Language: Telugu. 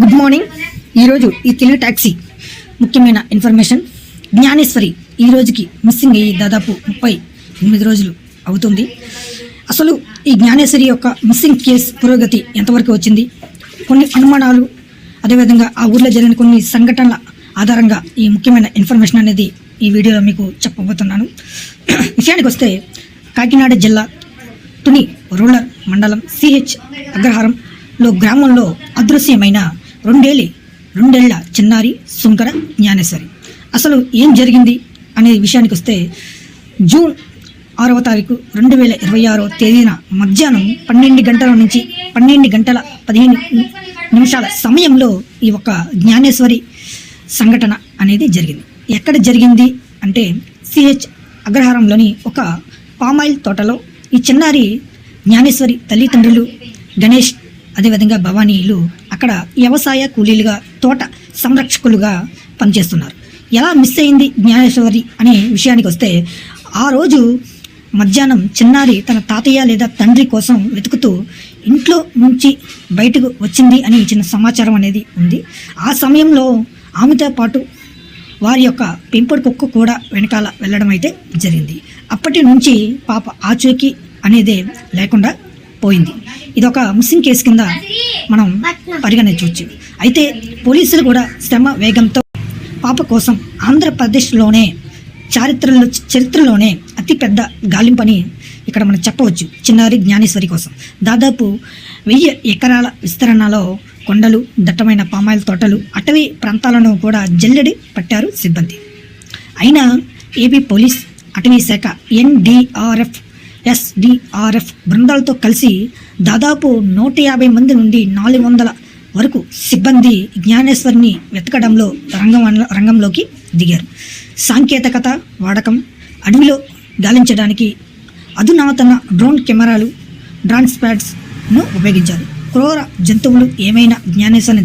Good morning. ఈరోజు ఈ తెలుగు ట్యాక్సీ ముఖ్యమైన ఇన్ఫర్మేషన్. జ్ఞానేశ్వరి ఈ రోజుకి మిస్సింగ్ అయ్యి దాదాపు 38 రోజులు అవుతుంది. అసలు ఈ జ్ఞానేశ్వరి యొక్క మిస్సింగ్ కేసు పురోగతి ఎంతవరకు వచ్చింది, కొన్ని అనుమానాలు, అదేవిధంగా ఆ ఊర్లో జరిగిన కొన్ని సంఘటనల ఆధారంగా ఈ ముఖ్యమైన ఇన్ఫర్మేషన్ అనేది ఈ వీడియోలో మీకు చెప్పబోతున్నాను. విషయానికి వస్తే కాకినాడ జిల్లా తుని రూరల్ మండలం సిహెచ్ అగ్రహారంలో గ్రామంలో అదృశ్యమైన రెండేళ్ల చిన్నారి సుంకర జ్ఞానేశ్వరి. అసలు ఏం జరిగింది అనే విషయానికి వస్తే జూన్ 6వ తారీఖు 2026 తేదీన మధ్యాహ్నం 12 గంటల నుంచి 12 గంటల 15 నిమిషాల సమయంలో ఈ ఒక జ్ఞానేశ్వరి సంఘటన అనేది జరిగింది. ఎక్కడ జరిగింది అంటే సిహెచ్ అగ్రహారంలోని ఒక పామాయిల్ తోటలో ఈ చిన్నారి జ్ఞానేశ్వరి తల్లిదండ్రులు గణేష్ అదేవిధంగా భవానీలు అక్కడ వ్యవసాయ కూలీలుగా తోట సంరక్షకులుగా పనిచేస్తున్నారు. ఎలా మిస్ అయింది జ్ఞానేశ్వరి అనే విషయానికి వస్తే ఆ రోజు మధ్యాహ్నం చిన్నారి తన తాతయ్య లేదా తండ్రి కోసం వెతుకుతూ ఇంట్లో నుంచి బయటకు వచ్చింది అని చిన్న సమాచారం అనేది ఉంది. ఆ సమయంలో ఆమెతో పాటు వారి యొక్క పెంపుడు కుక్క కూడా వెనకాల వెళ్ళడం అయితే జరిగింది. అప్పటి నుంచి పాప ఆచూకీ అనేదే లేకుండా పోయింది. ఇదొక మిస్సింగ్ కేసు కింద మనం పరిగణించవచ్చు. అయితే పోలీసులు కూడా శ్రమ వేగంతో పాప కోసం ఆంధ్రప్రదేశ్లోనే చరిత్రలోనే అతిపెద్ద గాలింపని ఇక్కడ మనం చెప్పవచ్చు. చిన్నారి జ్ఞానేశ్వరి కోసం దాదాపు 1000 ఎకరాల విస్తరణలో కొండలు, దట్టమైన పామాయిల్ తోటలు, అటవీ ప్రాంతాలను కూడా జల్లెడి పట్టారు సిబ్బంది. అయినా ఏపీ పోలీస్, అటవీ శాఖ, NDRF, SDRF బృందాలతో కలిసి దాదాపు 150 మంది నుండి 400 వరకు సిబ్బంది జ్ఞానేశ్వరిని వెతకడంలో రంగంలోకి దిగారు. సాంకేతికత వాడకం, అడవిలో గాలించడానికి అధునాతన డ్రోన్ కెమెరాలు, డ్రాన్ స్పాడ్స్ను ఉపయోగించారు. క్రూర జంతువులు ఏమైనా జ్ఞానేశ్వరిని